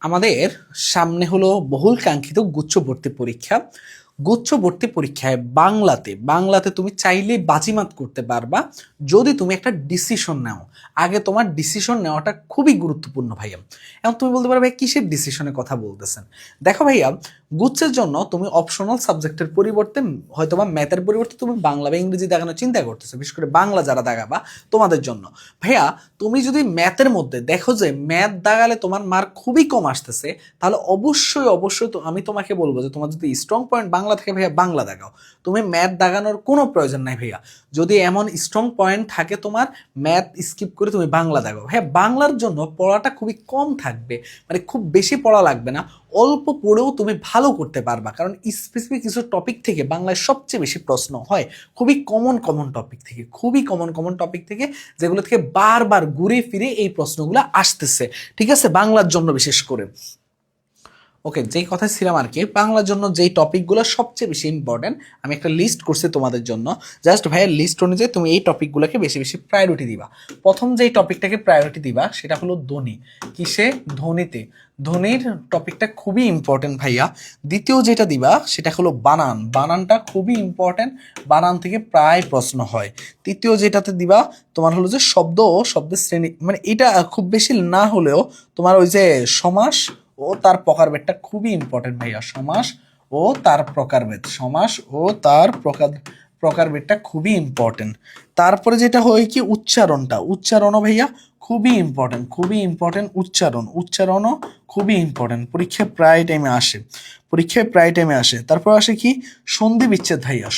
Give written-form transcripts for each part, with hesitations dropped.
আমাদের সামনে হলো বহুল কাঙ্ক্ষিত গুচ্ছ ভর্তি পরীক্ষা। গুচ্ছ ভর্তি পরীক্ষায় বাংলাতে তুমি চাইলেই বাজিমাত করতে পারবা যদি তুমি একটা ডিসিশন নাও। আগে তোমার ডিসিশন নেওয়াটা খুবই গুরুত্বপূর্ণ ভাইয়া। এখন তুমি বলতে পারবে কিসের ডিসিশনের কথা বলতেছেন। দেখো ভাইয়া, গুচ্ছের জন্য তুমি অপশনাল সাবজেক্টের পরিবর্তে হয়তোবা ম্যাথের পরিবর্তে তুমি বাংলা বা ইংরেজি দেখানোর চিন্তা করতেছো, বিশেষ করে বাংলা যারা দাগাবা তোমাদের জন্য। ভাইয়া, তুমি যদি ম্যাথের মধ্যে দেখো যে ম্যাথ দাগালে তোমার মার্ক খুবই কম আসতেছে, তাহলে অবশ্যই তো আমি তোমাকে বলবো যে তোমার যদি স্ট্রং পয়েন্ট বাংলা থাকে ভাইয়া বাংলা দাগাও, তুমি ম্যাথ দাগানোর কোনো প্রয়োজন নাই ভাইয়া। যদি এমন স্ট্রং পয়েন্ট থাকে তোমার, ম্যাথ স্কিপ করে তুমি বাংলা দাগাও। হ্যাঁ, বাংলার জন্য পড়াটা খুবই কম থাকবে, মানে খুব বেশি পড়া লাগবে না, অল্প পড়েও তুমি ভালো করতে পারবা। কারণ স্পেসিফিক কিছু টপিক থেকে বাংলায় সবচেয়ে বেশি প্রশ্ন হয় খুবই কমন টপিক থেকে, খুবই কমন টপিক থেকে, যেগুলো থেকে বারবার ঘুরে ফিরে এই প্রশ্নগুলো আসতেছে। ঠিক আছে, বাংলার জন্য বিশেষ করে। ওকে, যেই কথা ছিলাম আর কি, বাংলার জন্য যেই টপিকগুলো সবচেয়ে বেশি ইম্পর্টেন্ট আমি একটা লিস্ট করছি তোমাদের জন্য। জাস্ট ভাইয়ের লিস্ট অনুযায়ী তুমি এই টপিকগুলোকে বেশি বেশি প্রায়োরিটি দিবা। প্রথম যেই টপিকটাকে প্রায়োরিটি দিবা সেটা হলো ধ্বনি। কিসে? ধ্বনিতে। ধ্বনির টপিকটা খুবই ইম্পর্টেন্ট ভাইয়া। দ্বিতীয় যেটা দিবা সেটা হলো বানান। বানানটা খুবই ইম্পর্টেন্ট, বানান থেকে প্রায় প্রশ্ন হয়। তৃতীয় যেটাতে দিবা তোমার হলো যে শব্দ ও শব্দের শ্রেণী, মানে এটা খুব বেশি না হলেও তোমার ওই যে সমাস ও তার প্রকারভেদটা খুবই ইম্পর্টেন্ট ভাইয়া। সমাস ও তার প্রকারভেদ, সমাস ও তার প্রকারভেদটা খুবই ইম্পর্টেন্ট। তারপরে যেটা হয় কি, উচ্চারণও ভাইয়া খুবই ইম্পর্টেন্ট। উচ্চারণও খুবই ইম্পর্টেন্ট, পরীক্ষায় প্রায় টাইমে আসে। তারপর আসে কি, সন্ধি বিচ্ছেদ ভাইয়া।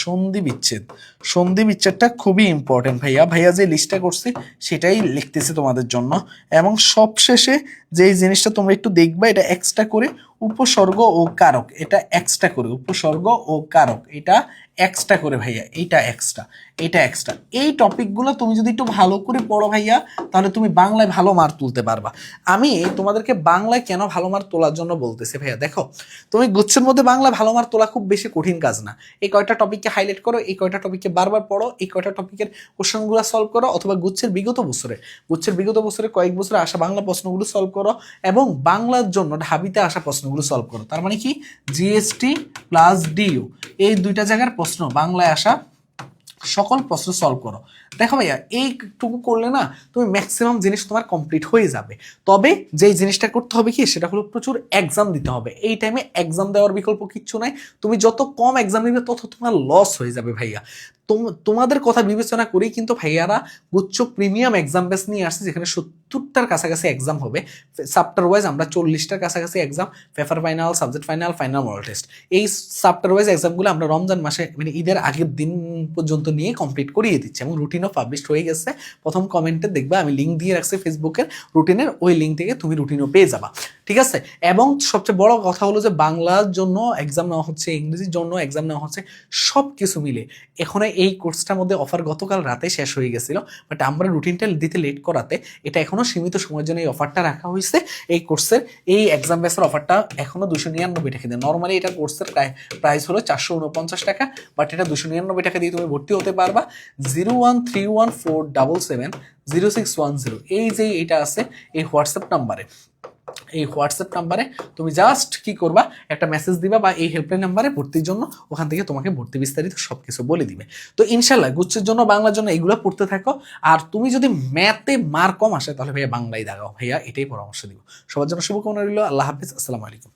সন্ধি বিচ্ছেদটা খুবই ইম্পর্টেন্ট ভাইয়া যে লিস্টটা করছি সেটাই লিখতেছি তোমাদের জন্য। এবং সবশেষে যেই জিনিসটা তোমরা একটু দেখবা, এটা এক্সট্রা করে উপসর্গ ও কারক, এটা এক্সট্রা করে উপসর্গ ও কারক, এটা এক্সট্রা করে ভাইয়া, এটা এক্সট্রা। এই টপিকগুলো তুমি যদি একটু ভালো করে পড়ো ভাইয়া, তাহলে তুমি বাংলায় ভালো মার্ক তুলতে পারবা। আমি তোমাদেরকে বাংলায় কেন ভালো মার্ক তোলার জন্য বলতেছি ভাইয়া, দেখো তুমি গুচ্ছের মধ্যে বাংলা ভালো মার্ক তোলা খুব বেশি কঠিন কাজ না। এই কয়টা টপিককে হাইলাইট করো, এই কয়টা টপিককে বারবার পড়ো, এই কয়টা টপিকের কোশ্চেনগুলো সলভ করো, অথবা গুচ্ছের বিগত বছরে কয়েক বছরে আসা বাংলা প্রশ্নগুলো সলভ করো, এবং বাংলার জন্য ঢাবিতে আসা প্রশ্নগুলো সলভ করো। তার মানে কি, জিএসটি প্লাস ডিইউ এই দুইটা জায়গার প্রশ্ন বাংলায় আসা সকল প্রশ্ন সলভ করো। দেখো ভাইয়া, এইটুকু করলে না তুমি ম্যাক্সিমাম জিনিস তোমার কমপ্লিট হয়ে যাবে। তবে যেই জিনিসটা করতে হবে কি, সেটা হলো প্রচুর এক্সাম দিতে হবে। এই টাইমে এক্সাম দেওয়ার বিকল্প কিচ্ছু নাই। তুমি যত কম এক্সাম দিবে তত তোমার লস হয়ে যাবে ভাইয়া। তোমাদের কথা বিবেচনা করেই কিন্তু ভাইয়ারা গুচ্ছ প্রিমিয়াম এক্সাম বেস নিয়ে আসছে, যেখানে 70টার কাছাকাছি এক্সাম হবে। চ্যাপ্টার ওয়াইজ আমরা 40টার কাছাকাছি exam, paper final, subject final, final model test. এই চ্যাপ্টার ওয়াইজ এক্সামগুলো আমরা রমজান মাসে, মানে ঈদের আগের দিন পর্যন্ত নিয়ে কমপ্লিট করিয়ে দিচ্ছি, এবং রুটিনও পাবলিশড হয়ে গেছে। প্রথম কমেন্টে দেখবা আমি লিঙ্ক দিয়ে রাখছি ফেসবুকের রুটিনের, ওই লিঙ্ক থেকে তুমি রুটিনও পেয়ে যাবা। ঠিক আছে, এবং সবচেয়ে বড় কথা হলো যে বাংলার জন্য এক্সাম নেওয়া হচ্ছে, ইংরেজির জন্য এক্সাম নেওয়া হচ্ছে, সব কিছু মিলে এখন এই কোর্সটার মধ্যে অফার গতকাল রাতে শেষ হয়ে গেছিল, বাট আমরা রুটিনটা দিতে লেট করাতে এটা এখনো সীমিত সময়ের জন্য এই অফারটা রাখা হয়েছে। এই কোর্সের এই এক্সাম বেসের অফারটা এখনো 299 টাকা দিয়ে। নর্মালি এটা কোর্সের প্রাইস হলো 449 টাকা, বাট এটা 299 টাকা দিয়ে তুমি ভর্তি হতে পারবা। 01314770610 এই যে এটা আছে এই হোয়াটসঅ্যাপ নাম্বারে তুমি জাস্ট কি করবা, একটা মেসেজ দিবা বা এই হেল্পলাইন নাম্বারে ভর্তির জন্য, ওখান থেকে তোমাকে ভর্তি বিস্তারিত সবকিছু বলে দিবে। তো ইনশাল্লাহ গুচ্ছের জন্য, বাংলার জন্য এগুলো পড়তে থাকো। আর তুমি যদি ম্যাথে মার্ক কম আসে তাহলে ভাইয়া বাংলাই দাগাও ভাইয়া, এটাই পরামর্শ দিব। সবার জন্য শুভকামনা রইল। আল্লাহ হাফিজ, আসসালামু আলাইকুম।